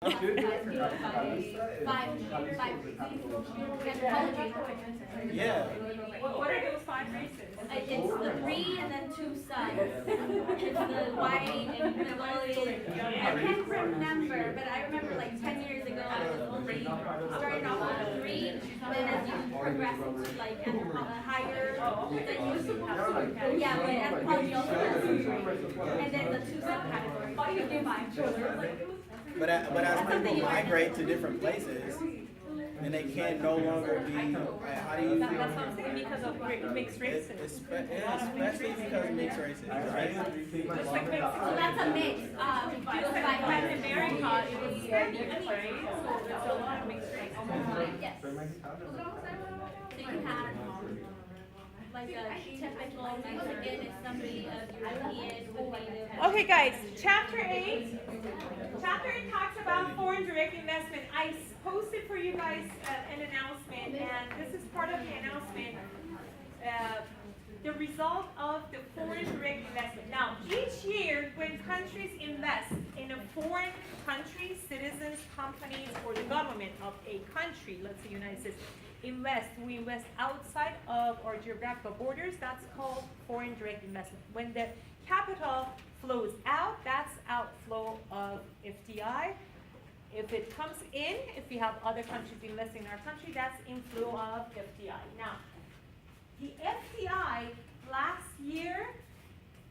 Yeah. What are those five races? It's the three and then two sides. It's the white and Mongolian. I can't remember, but I remember like 10 years ago I was only starting off with the three, then as you progress into like higher, then you yeah, but anthropology also has three, and then the two subcategories. Oh, you do five. But as people migrate to different places, and they can no longer be. How do you feel? That's what I'm saying, because of mixed races. Especially because of mixed races, right? Just like So that's a mix. just like Latin America, it was Spanish, right? So there's a lot of mixed races. Yes. So you have like a typical Mexican is somebody of European with native. Okay, guys, chapter 8. Chapter 8 talks about foreign direct investment. I posted for you guys an announcement, and this is part of the announcement. The result of the foreign direct investment. Now, each year when countries invest in a foreign country, citizens, companies, or the government of a country, let's say United States, we invest outside of our geographical borders, that's called foreign direct investment. When the capital flows out, that's outflow of FDI. If it comes in, if we have other countries investing in our country, that's inflow of FDI. Now, the FDI last year,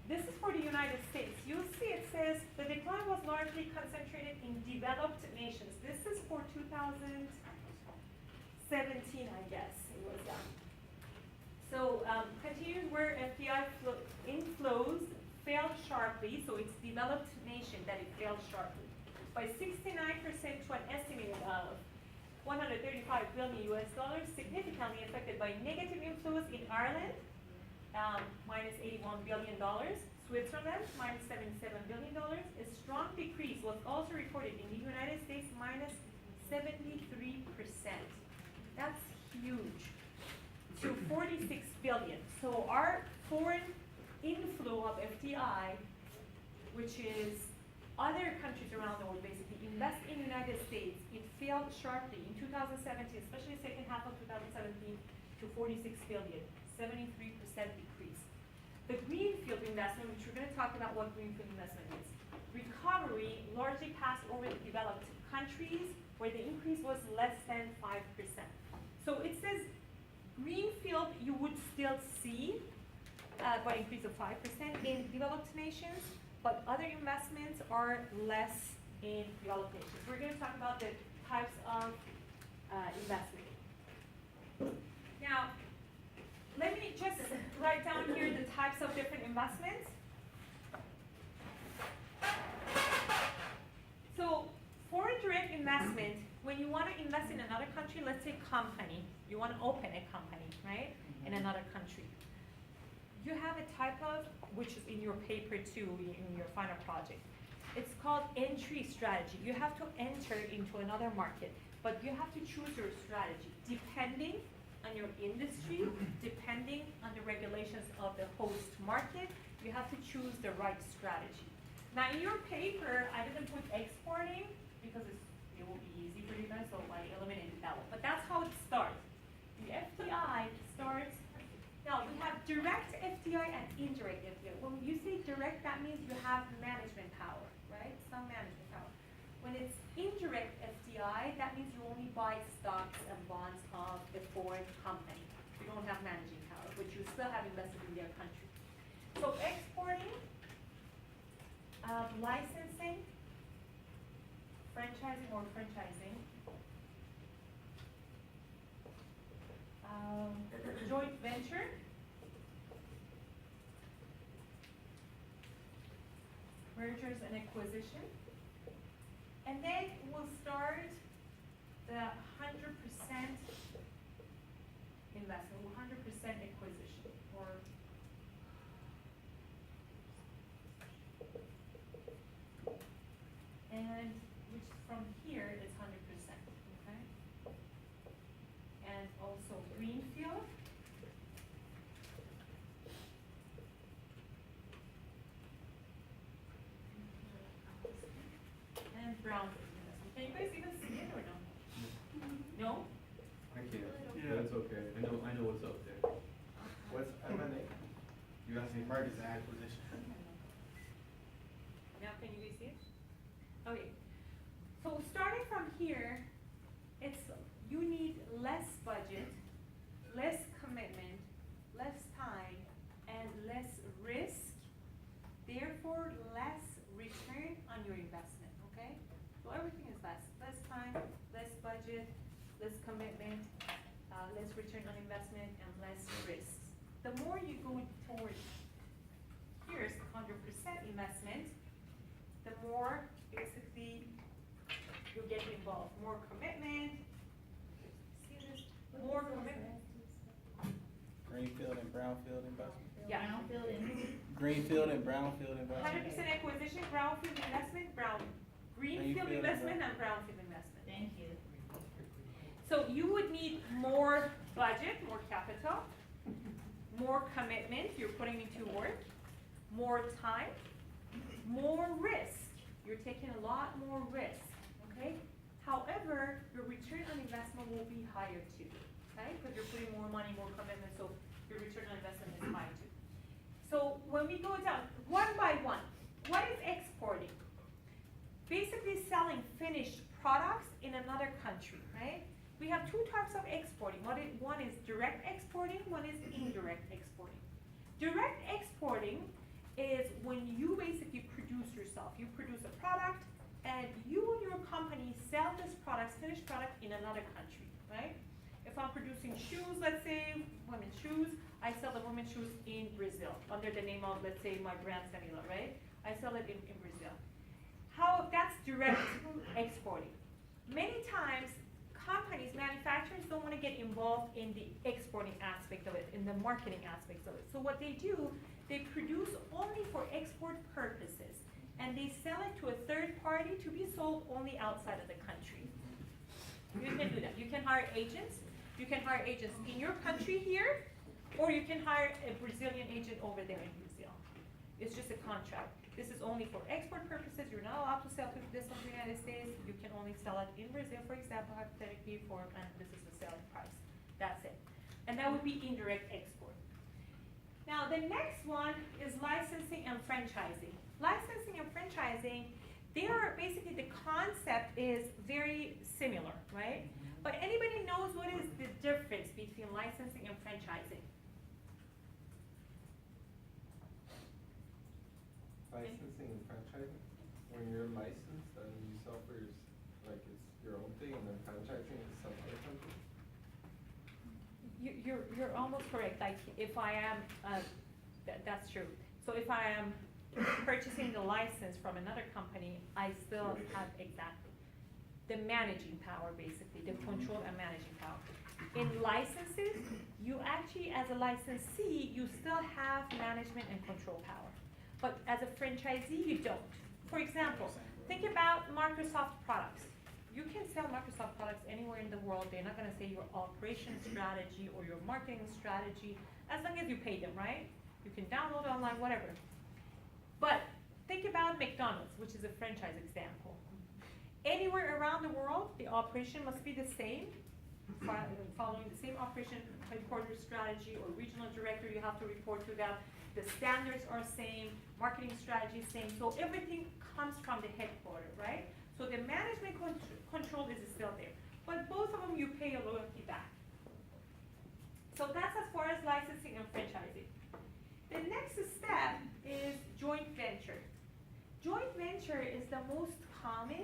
this is for the United States. You'll see it says the decline was largely concentrated in developed nations. This is for 2017, I guess it was done. So continued where FDI inflows failed sharply, so it's developed nation that it failed sharply by 69% to an estimated of 135 billion US dollars, significantly affected by negative inflows in Ireland, minus $81 billion, Switzerland, minus $77 billion. A strong decrease was also reported in the United States, minus 73%. That's huge, to 46 billion. So our foreign inflow of FDI, which is other countries around the world basically invest in the United States, it failed sharply in 2017, especially second half of 2017, to 46 billion, 73% decrease. The greenfield investment, which we're going to talk about what greenfield investment is, recovery largely passed over the developed countries where the increase was less than 5%. So it says greenfield you would still see by increase of 5% in developed nations, but other investments are less in developed nations. We're going to talk about the types of investment. Now, let me just write down here the types of different investments. So, foreign direct investment, when you want to invest in another country, let's say company, you want to open a company, right, in another country. You have a type of, which is in your paper too, in your final project. It's called entry strategy. You have to enter into another market, but you have to choose your strategy depending on your industry, depending on the regulations of the host market. You have to choose the right strategy. Now in your paper, I didn't put exporting because it will be easy for you guys, so I eliminated that one. But that's how it starts. The FDI starts. Now, we have direct FDI and indirect FDI. When you say direct, that means you have management power, right? Some management power. When it's indirect FDI, that means you only buy stocks and bonds of a foreign company. You don't have managing power, but you still have invested in their country. So exporting, licensing, franchising or franchising, joint venture, mergers and acquisition, and then we'll start the 100% investment, 100% acquisition, or and which from here is 100%, okay? And also greenfield. And brownfield investment. Can you guys even see it or no? No? I can't, Yeah. but it's okay. I know what's up there. What's M&A? You asking me? Mergers and acquisition. Now can you guys see it? Okay. So starting from here, it's, you need less budget, less commitment, less time, and less risk, therefore less return on your investment, okay? So everything is less. Less time, less budget, less commitment, less return on investment, and less risks. The more you go towards, here's 100% investment, the more basically you get involved. More commitment, see this, more commitment. Greenfield and brownfield investment. Yeah. Greenfield and brownfield 100% investment. acquisition, brownfield investment, greenfield Greenfield investment, and and brownfield investment. Thank you. So you would need more budget, more capital, more commitment, you're putting into work, more time, more risk. You're taking a lot more risk, okay? However, your return on investment will be higher too, okay? Because you're putting more money, more commitment, so your return on investment is high too. So when we go down, one by one, what is exporting? Basically selling finished products in another country, right? We have two types of exporting. One is direct exporting, one is indirect exporting. Direct exporting is when you basically produce yourself. You produce a product and you and your company sell this product, finished product, in another country, right? If I'm producing shoes, let's say, women's shoes, I sell the women's shoes in Brazil under the name of, let's say, my brand Samila, right? I sell it in Brazil. That's direct exporting. Many times, companies, manufacturers don't want to get involved in the exporting aspect of it, in the marketing aspects of it. So what they do, they produce only for export purposes, and they sell it to a third party to be sold only outside of the country. You can do that. You can hire agents. You can hire agents in your country here, or you can hire a Brazilian agent over there in Brazil. It's just a contract. This is only for export purposes. You're not allowed to sell to this of the United States. You can only sell it in Brazil, for example, hypothetically, and this is the selling price. That's it. And that would be indirect export. Now, the next one is licensing and franchising. Licensing and franchising, they are basically, the concept is very similar, right? But anybody knows what is the difference between licensing and franchising? Licensing and franchising, when you're licensed, then you sell for your, like, it's your own thing, and then franchising is some other company? You're almost correct. Like, if I am, that's true. So if I am purchasing the license from another company, I still have exactly the managing power, basically, the control and managing power. In licenses, you actually, as a licensee, you still have management and control power. But as a franchisee, you don't. For example, think about Microsoft products. You can sell Microsoft products anywhere in the world. They're not gonna say your operation strategy or your marketing strategy, as long as you pay them, right? You can download online, whatever. But think about McDonald's, which is a franchise example. Anywhere around the world, the operation must be the same, following the same operation headquarters strategy or regional director, you have to report to them. The standards are same, marketing strategy is same, so everything comes from the headquarters, right? So the management control is still there, but both of them you pay a loyalty back. So that's as far as licensing and franchising. The next step is joint venture. Joint venture is the most common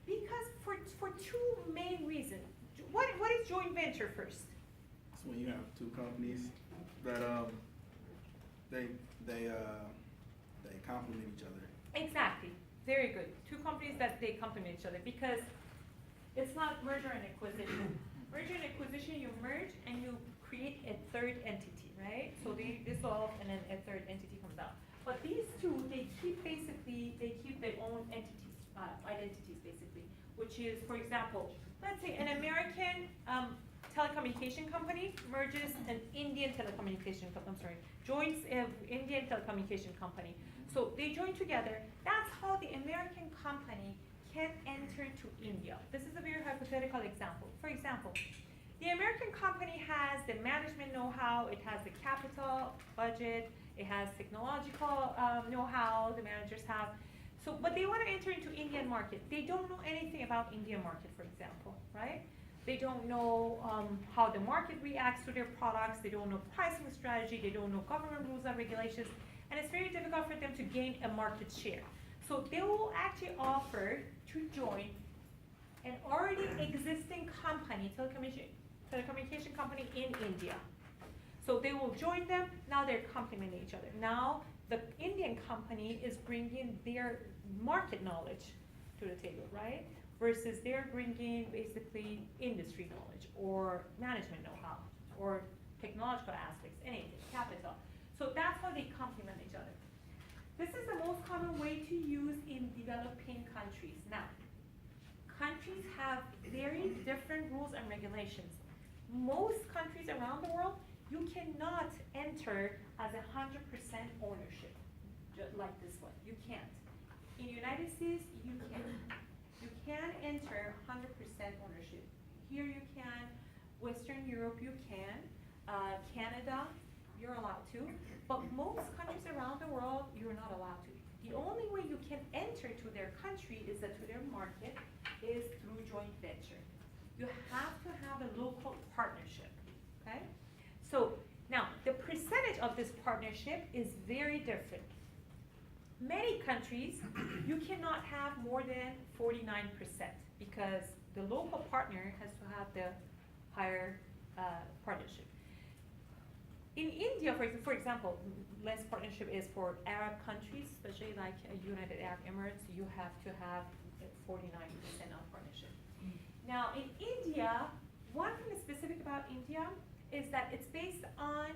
because for two main reasons. What is joint venture first? It's when you have two companies that they complement each other. Exactly, very good. Two companies that they complement each other because it's not merger and acquisition. Merger and acquisition, you merge and you create a third entity, right? So they dissolve and then a third entity comes out. But these two, they keep their own entities, identities basically, which is, for example, let's say an American telecommunication company merges an Indian telecommunication company, joins an Indian telecommunication company. So they join together. That's how the American company can enter to India. This is a very hypothetical example. For example, the American company has the management know-how, it has the capital budget, it has technological know-how, the managers have. So, but they want to enter into Indian market. They don't know anything about Indian market, for example, right? They don't know how the market reacts to their products. They don't know pricing strategy. They don't know government rules and regulations. And it's very difficult for them to gain a market share. So they will actually offer to join an already existing company, telecommunication company in India. So they will join them. Now they're complementing each other. Now the Indian company is bringing their market knowledge to the table, right? Versus they're bringing basically industry knowledge or management know-how or technological aspects, anything, capital. So that's how they complement each other. This is the most common way to use in developing countries. Now, countries have very different rules and regulations. Most countries around the world, you cannot enter as 100% ownership, just like this one. You can't. In the United States, you can. You can enter 100% ownership. Here you can. Western Europe, you can. Canada, you're allowed to. But most countries around the world, you're not allowed to. The only way you can enter to their country is that to their market is through joint venture. You have to have a local partnership, okay? So now the percentage of this partnership is very different. Many countries, you cannot have more than 49% because the local partner has to have the higher partnership. In India, for example, less partnership is for Arab countries, especially like United Arab Emirates, you have to have 49% of partnership. Now in India, one thing that's specific about India is that it's based on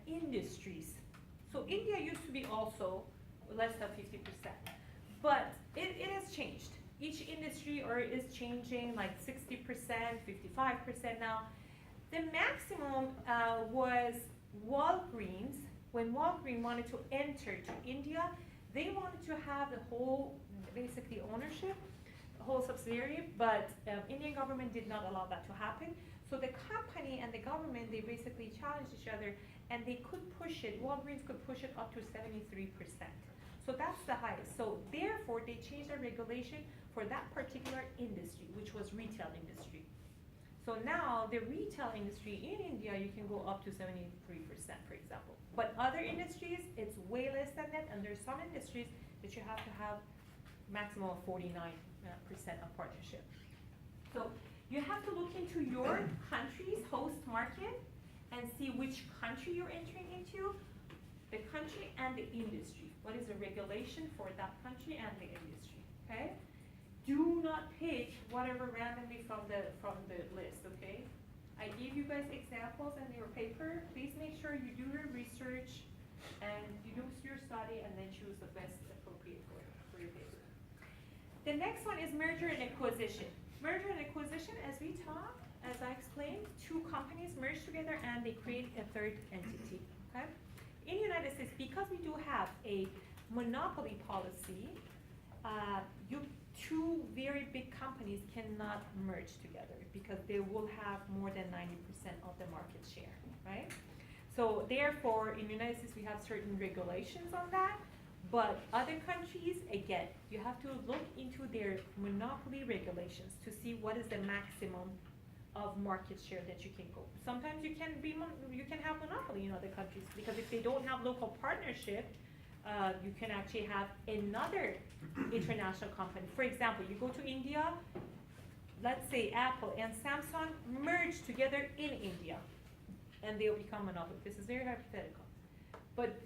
industries. So India used to be also less than 50%, but it has changed. Each industry is changing like 60%, 55% now. The maximum was Walgreens. When Walgreens wanted to enter to India, they wanted to have the whole, basically ownership, the whole subsidiary, but Indian government did not allow that to happen. So the company and the government, they basically challenged each other, and they could push it, Walgreens could push it up to 73%. So that's the highest. So therefore, they changed the regulation for that particular industry, which was retail industry. So now the retail industry in India, you can go up to 73%, for example. But other industries, it's way less than that, and there's some industries that you have to have maximum of 49% of partnership. So you have to look into your country's host market and see which country you're entering into, the country and the industry. What is the regulation for that country and the industry, okay? Do not pick whatever randomly from the list, okay? I gave you guys examples in your paper. Please make sure you do your research and you do your study and then choose the best appropriate for your paper. The next one is merger and acquisition. Merger and acquisition, as we talked, as I explained, two companies merge together and they create a third entity, okay? In the United States, because we do have a monopoly policy, two very big companies cannot merge together because they will have more than 90% of the market share, right? So therefore, in the United States, we have certain regulations on that, but other countries, again, you have to look into their monopoly regulations to see what is the maximum of market share that you can go. Sometimes you can have monopoly in other countries because if they don't have local partnership, you can actually have another international company. For example, you go to India, let's say Apple and Samsung merge together in India, and they'll become monopoly. This is very hypothetical. But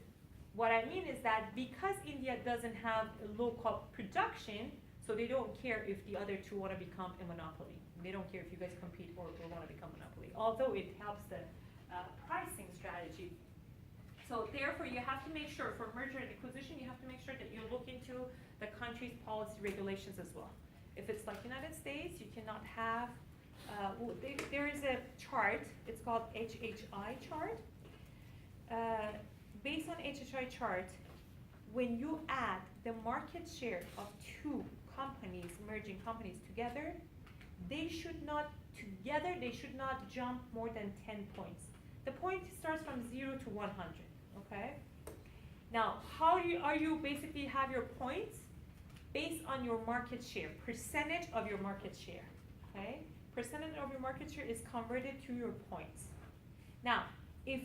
what I mean is that because India doesn't have a local production, so they don't care if the other two want to become a monopoly. They don't care if you guys compete or want to become monopoly, although it helps the pricing strategy. So therefore, you have to make sure for merger and acquisition, you have to make sure that you look into the country's policy regulations as well. If it's like United States, you cannot have, there is a chart, it's called HHI chart. Based on HHI chart, when you add the market share of two companies, merging companies together, they should not jump more than 10 points. The point starts from 0 to 100, okay? Now, are you basically have your points based on your market share, percentage of your market share, okay? Percentage of your market share is converted to your points. Now, if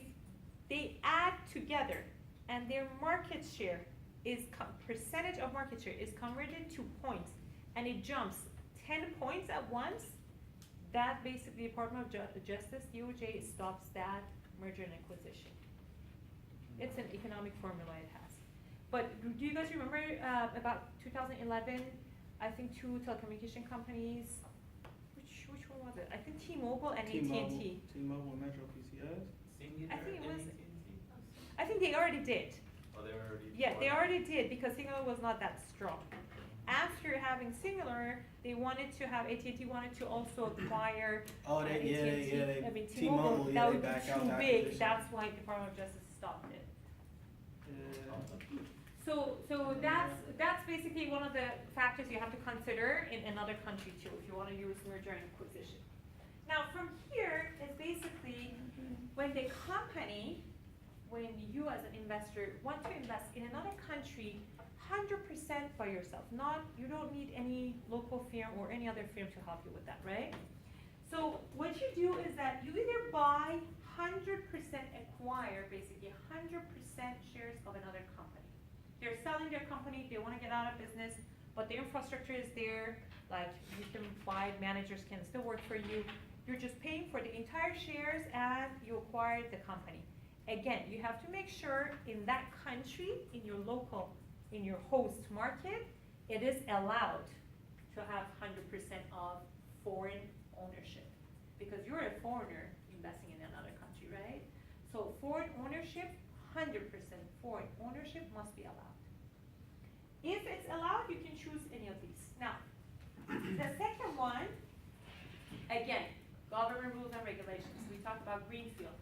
they add together and their market share is, percentage of market share is converted to points and it jumps 10 points at once, that basically Department of Justice, DOJ, stops that merger and acquisition. It's an economic formula it has. But do you guys remember about 2011, I think 2 telecommunication companies, which one was it? I think T-Mobile and AT&T. T-Mobile, Metro, PCS. I think it was, I think they already did. Oh, they already. Yeah, they already did because Singular was not that strong. After having Singular, they wanted to have, AT&T wanted to also acquire Oh, AT&T. I mean, T-Mobile, that yeah, they would be back out too the big, acquisition. that's why Department of Justice stopped it. Yeah. So that's basically one of the factors you have to consider in another country too, if you want to use merger and acquisition. Now from here is basically when the company, when you as an investor want to invest in another country 100% by yourself, you don't need any local firm or any other firm to help you with that, right? So what you do is that you either buy 100% acquire, basically 100% shares of another company. They're selling their company, they want to get out of business, but the infrastructure is there, like you can buy, managers can still work for you. You're just paying for the entire shares and you acquired the company. Again, you have to make sure in that country, in your local, in your host market, it is allowed to have 100% of foreign ownership. Because you're a foreigner investing in another country, right? So foreign ownership, 100% foreign ownership must be allowed. If it's allowed, you can choose any of these. Now, the second one, again, government rules and regulations. We talked about greenfield.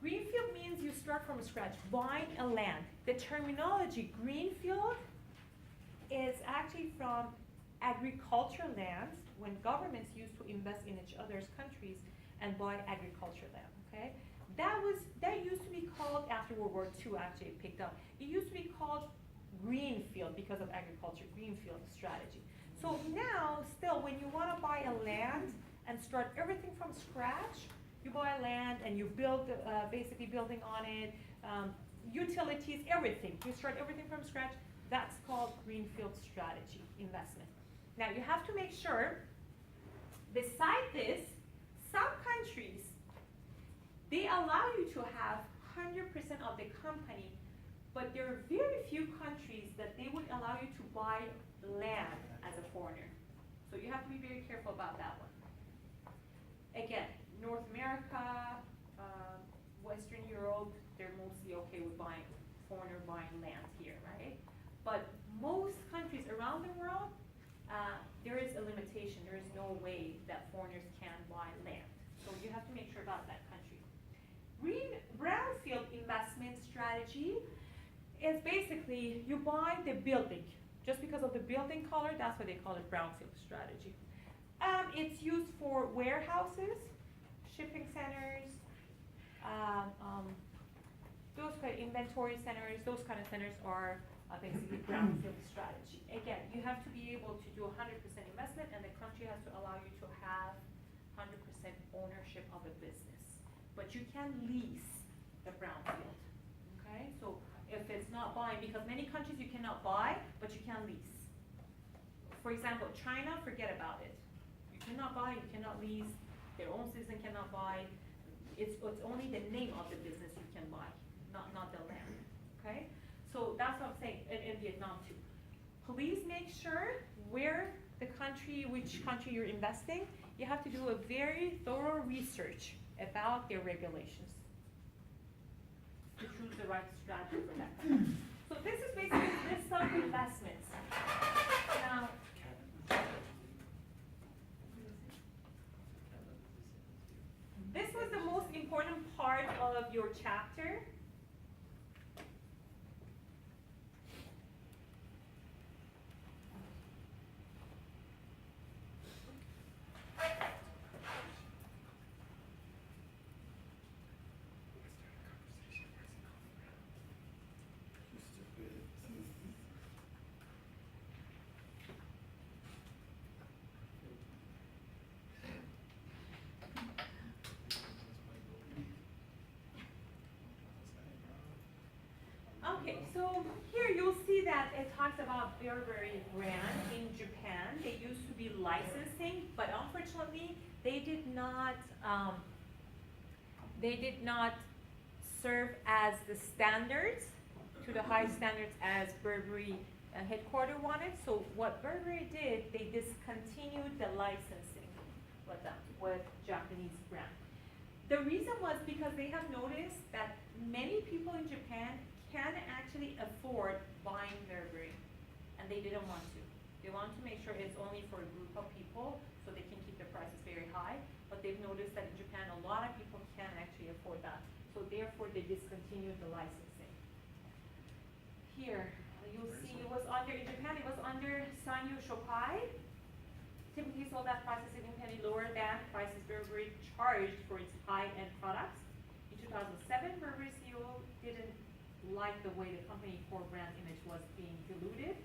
Greenfield means you start from scratch, buying a land. The terminology greenfield is actually from agricultural lands when governments used to invest in each other's countries and buy agricultural land, okay? That used to be called, after World War II actually it picked up, it used to be called greenfield because of agriculture, greenfield strategy. So now, still, when you want to buy a land and start everything from scratch, you buy land and you build, basically building on it, utilities, everything. You start everything from scratch. That's called greenfield strategy investment. Now you have to make sure, beside this, some countries, they allow you to have 100% of the company, but there are very few countries that they would allow you to buy land as a foreigner. So you have to be very careful about that one. Again, North America, Western Europe, they're mostly okay with foreigner buying land here, right? But most countries around the world, there is a limitation. There is no way that foreigners can buy land. So you have to make sure about that country. Brownfield investment strategy is basically you buy the building. Just because of the building color, that's why they call it brownfield strategy. It's used for warehouses, shipping centers, those kind of inventory centers, those kind of centers are basically brownfield strategy. Again, you have to be able to do 100% investment and the country has to allow you to have 100% ownership of a business. But you can lease the brownfield, okay? So if it's not buying, because many countries you cannot buy, but you can lease. For example, China, forget about it. You cannot buy, you cannot lease, their own citizen cannot buy. It's only the name of the business you can buy, not the land, okay? So that's what I'm saying, in Vietnam too. Please make sure which country you're investing, you have to do a very thorough research about their regulations to choose the right strategy for that. So this is basically a list of investments. Now, this was the most important part of your chapter. So here you'll see that it talks about Burberry brand in Japan. They used to be licensing, but unfortunately they did not serve as the standards, to the high standards as Burberry headquarters wanted. So what Burberry did, they discontinued the licensing with them, with Japanese brand. The reason was because they have noticed that many people in Japan can actually afford buying Burberry, and they didn't want to. They want to make sure it's only for a group of people, so they can keep the prices very high. But they've noticed that in Japan, a lot of people can't actually afford that. So therefore, they discontinued the licensing. Here, you'll see it was under, in Japan, it was under Sanyo Shokai. Typically sold at prices significantly lower than prices Burberry charged for its high-end products. In 2007, Burberry CEO didn't like the way the company core brand image was being diluted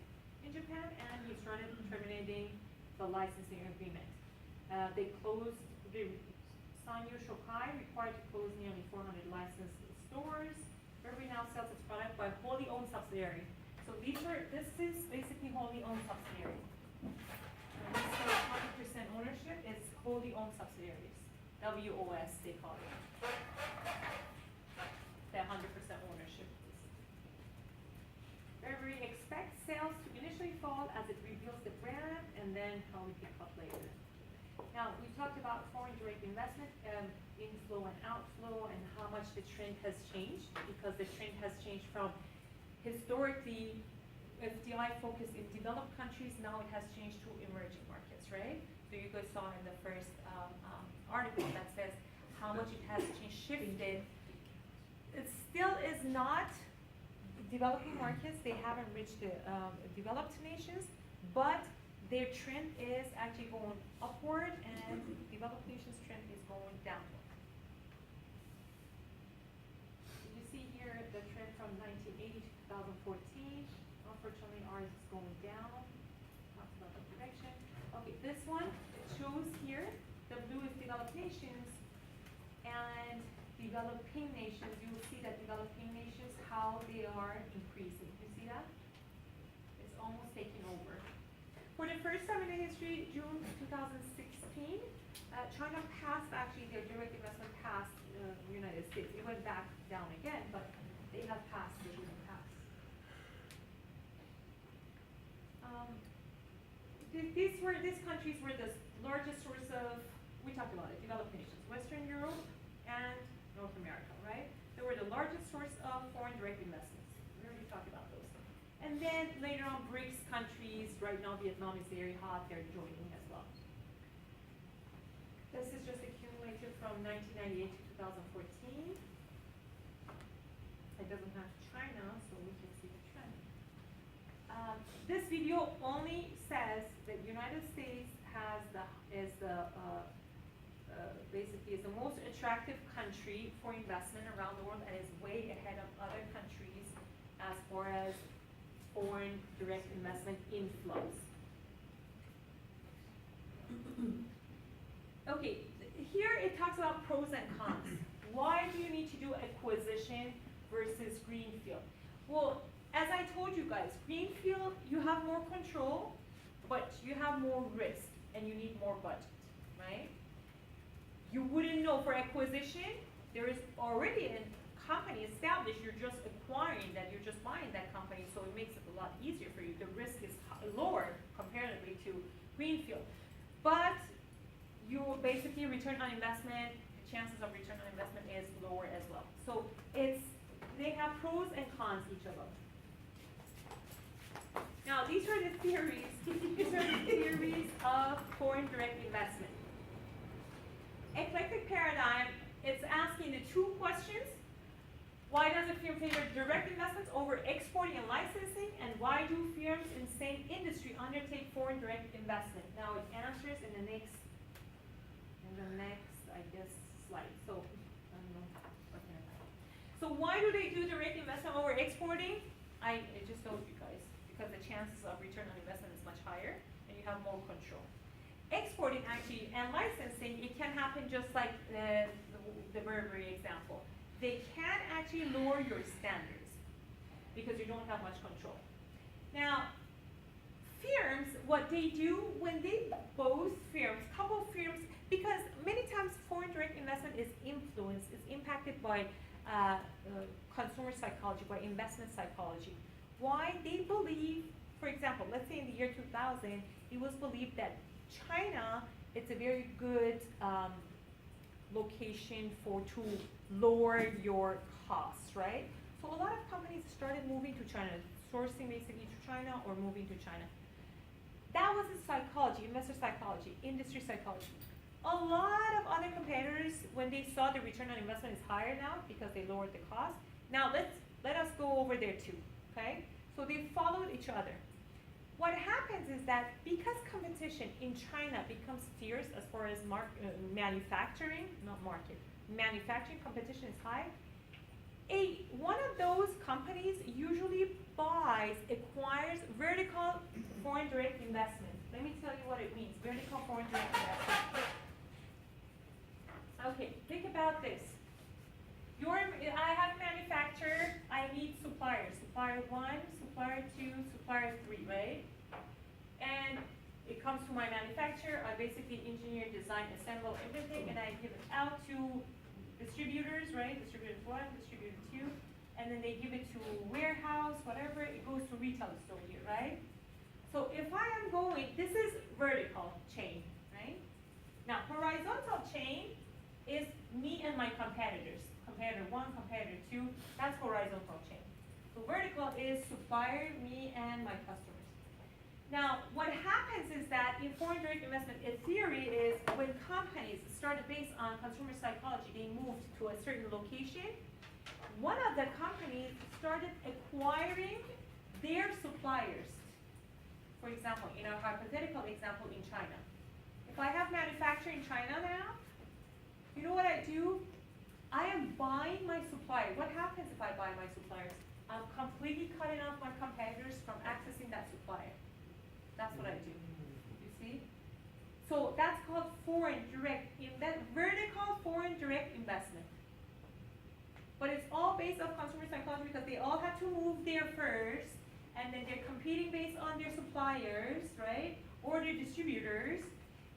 in Japan, and he started terminating the licensing agreement. They closed, the Sanyo Shokai required to close nearly 400 licensed stores. Burberry now sells its product by wholly owned subsidiary. So this is basically wholly owned subsidiary. And this 100% ownership is wholly owned subsidiaries. WOS, they call it. The 100% ownership. Burberry expects sales to initially fall as it reveals the brand and then probably pick up later. Now, we talked about foreign direct investment, inflow and outflow, and how much the trend has changed, because the trend has changed from historically FDI focused in developed countries, now it has changed to emerging markets, right? So you guys saw in the first article that says how much it has changed, shifted. It still is not developing markets, they haven't reached the developed nations, but their trend is actually going upward and developed nations trend is going downward. You see here the trend from 1980 to 2014. Unfortunately, ours is going down. Talks about the direction. Okay, this one, it shows here the blue is developed nations and developing nations. You will see that developing nations, how they are increasing. You see that? It's almost taking over. For the first time in the history, June 2016, China passed actually their direct investment past the United States. It went back down again, but they have passed the June pass. These countries were the largest source of, we talked about it, developed nations, Western Europe and North America, right? They were the largest source of foreign direct investments. We already talked about those. And then later on, BRICS countries, right now Vietnam is very hot, they're joining as well. This is just accumulated from 1998 to 2014. It doesn't have China, so we can see the trend. This video only says that United States basically is the most attractive country for investment around the world and is way ahead of other countries as far as foreign direct investment inflows. Okay, here it talks about pros and cons. Why do you need to do acquisition versus greenfield? Well, as I told you guys, greenfield, you have more control, but you have more risk and you need more budget, right? You wouldn't know for acquisition, there is already a company established, you're just acquiring that, you're just buying that company, so it makes it a lot easier for you. The risk is lower comparatively to greenfield. But you basically return on investment, the chances of return on investment is lower as well. So they have pros and cons, each of them. Now, these are the theories. These are the theories of foreign direct investment. Eclectic paradigm, it's asking the two questions. Why does a firm favor direct investments over exporting and licensing? And why do firms in the same industry undertake foreign direct investment? Now it answers in the next, I guess, slide. So, I don't know what can I find. So why do they do direct investment over exporting? I just told you guys, because the chances of return on investment is much higher and you have more control. Exporting actually and licensing, it can happen just like the Burberry example. They can actually lower your standards. because you don't have much control. Now, firms, what they do when they both firms, couple firms, because many times foreign direct investment is influenced, is impacted by consumer psychology, by investment psychology. Why? They believe, for example, let's say in the year 2000, it was believed that China, it's a very good location to lower your costs, right? So a lot of companies started moving to China, sourcing basically to China or moving to China. That was the psychology, investor psychology, industry psychology. A lot of other competitors, when they saw the return on investment is higher now because they lowered the cost. Now let us go over there too, okay? So they followed each other. What happens is that because competition in China becomes fierce as far as manufacturing, not market, manufacturing competition is high, one of those companies usually acquires vertical foreign direct investment. Let me tell you what it means, vertical foreign direct investment. Okay, think about this. I have a manufacturer, I need suppliers. Supplier 1, supplier 2, supplier 3, right? And it comes to my manufacturer, I basically engineer, design, assemble everything, and I give it out to distributors, right? Distributor 1, distributor 2, and then they give it to warehouse, whatever, it goes to retail store here, right? So if I am going, this is vertical chain, right? Now horizontal chain is me and my competitors. Competitor 1, competitor 2, that's horizontal chain. So vertical is supplier, me, and my customers. Now, what happens is that in foreign direct investment, a theory is when companies started based on consumer psychology, they moved to a certain location. One of the companies started acquiring their suppliers. For example, in a hypothetical example in China. If I have manufacturing in China now, you know what I do? I am buying my supplier. What happens if I buy my suppliers? I'm completely cutting off my competitors from accessing that supplier. That's what I do. You see? So that's called foreign direct, vertical foreign direct investment. But it's all based on consumer psychology because they all have to move there first, and then they're competing based on their suppliers, right? Or their distributors,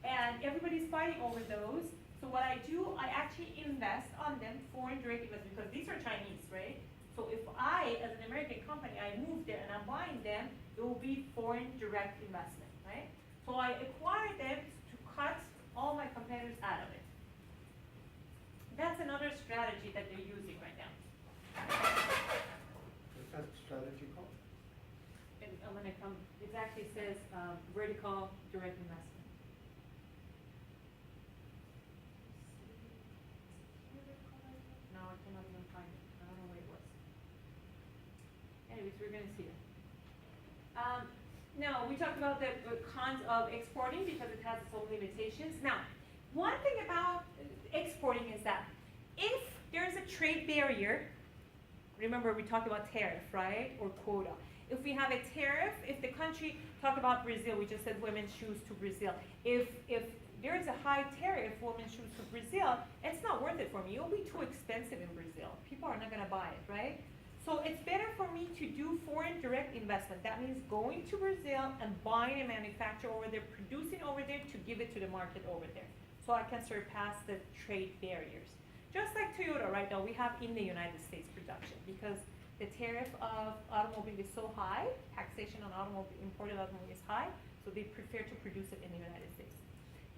and everybody's fighting over those. So what I do, I actually invest on them, foreign direct investment, because these are Chinese, right? So if I, as an American company, I move there and I'm buying them, it will be foreign direct investment, right? So I acquire them to cut all my competitors out of it. That's another strategy that they're using right now. What's that strategy called? And when it comes, it actually says vertical direct investment. No, I cannot even find it. I don't know where it was. Anyways, we're going to see it. Now, we talked about the cons of exporting because it has its own limitations. Now, one thing about exporting is that if there's a trade barrier, remember we talked about tariff, right, or quota. If we have a tariff, if the country, talk about Brazil, we just said women's shoes to Brazil. If there is a high tariff for women's shoes to Brazil, it's not worth it for me. It'll be too expensive in Brazil. People are not going to buy it, right? So it's better for me to do foreign direct investment. That means going to Brazil and buying a manufacturer over there, producing over there to give it to the market over there. So I can surpass the trade barriers. Just like Toyota right now, we have in the United States production because the tariff of automobile is so high, taxation on imported automobile is high, so they prefer to produce it in the United States.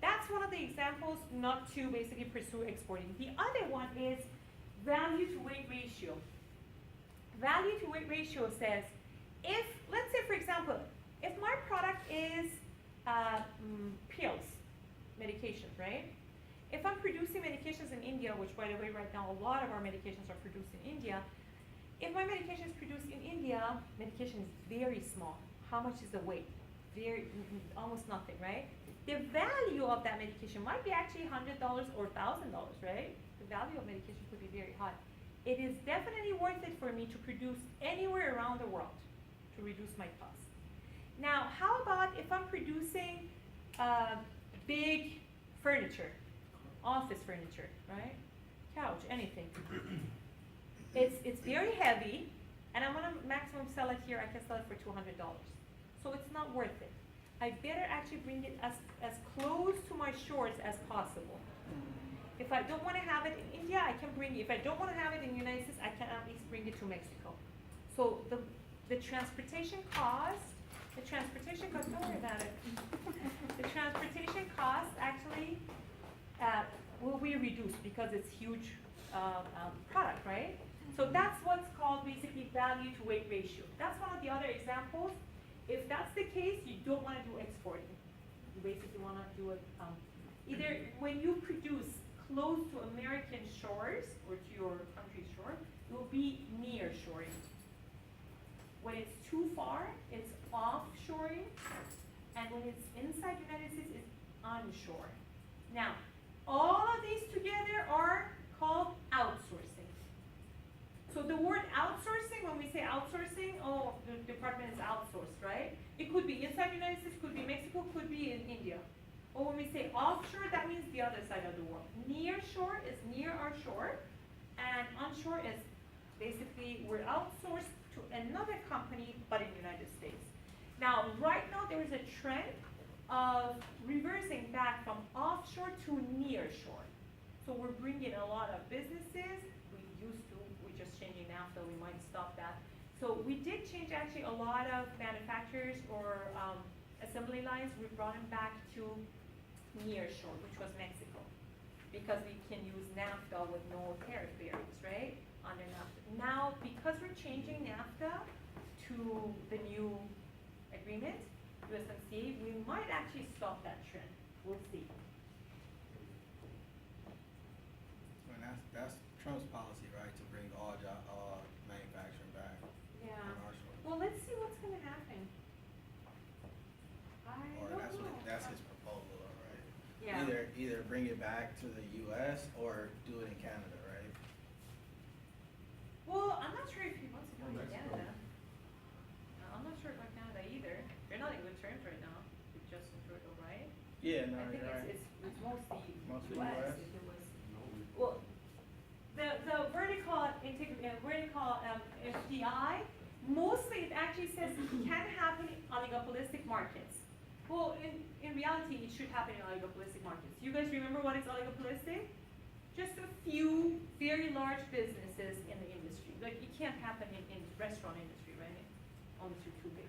That's one of the examples not to basically pursue exporting. The other one is value to weight ratio. Value to weight ratio says, if, let's say for example, if my product is pills, medications, right? If I'm producing medications in India, which by the way right now a lot of our medications are produced in India, if my medication is produced in India, medication is very small. How much is the weight? Almost nothing, right? The value of that medication might be actually $100 or $1,000, right? The value of medication could be very high. It is definitely worth it for me to produce anywhere around the world to reduce my costs. Now, how about if I'm producing big furniture, office furniture, right? Couch, anything. It's very heavy, and I wanna maximum sell it here, I can sell it for $200. So it's not worth it. I better actually bring it as close to my shores as possible. If I don't wanna have it in India, I can bring it, if I don't wanna have it in the United States, I can at least bring it to Mexico. So the transportation cost, don't worry about it. The transportation cost actually, will be reduced because it's huge, product, right? So that's what's called basically value to weight ratio. That's one of the other examples. If that's the case, you don't wanna do exporting. You basically wanna do it, either when you produce close to American shores or to your country's shore, it will be near shoring. When it's too far, it's offshoring, and when it's inside the United States, it's onshore. Now, all of these together are called outsourcing. So the word outsourcing, when we say outsourcing, oh, the department is outsourced, right? It could be inside the United States, could be Mexico, could be in India. Or when we say offshore, that means the other side of the world. Near shore is near our shore, and onshore is basically we're outsourced to another company, but in the United States. Now, right now there is a trend of reversing back from offshore to near shore. So we're bringing a lot of businesses. We're just changing NAFTA, we might stop that. So we did change actually a lot of manufacturers or assembly lines. We brought them back to near shore, which was Mexico, because we can use NAFTA with no tariff barriers, right? Under NAFTA. Now, because we're changing NAFTA to the new agreement, USMCA, we might actually stop that trend. We'll see. And that's Trump's policy, right, to bring all manufacturing back Yeah. on our shore. Well, let's see what's gonna happen. I Or don't that's know. that's his proposal, all right? Yeah. Either bring it back to the US or do it in Canada, right? Well, I'm not sure if he wants to go to Mexico. Canada. I'm not sure about Canada either. They're not in good terms right now with Justin Trudeau, right? Yeah, no, I think you're right. it's mostly Mostly US. US. If it was, well, the vertical FDI, mostly it actually says it can happen in oligopolistic markets. Well, in reality, it should happen in oligopolistic markets. You guys remember what is oligopolistic? Just a few very large businesses in the industry. Like, it can't happen in restaurant industry, right? Only too big.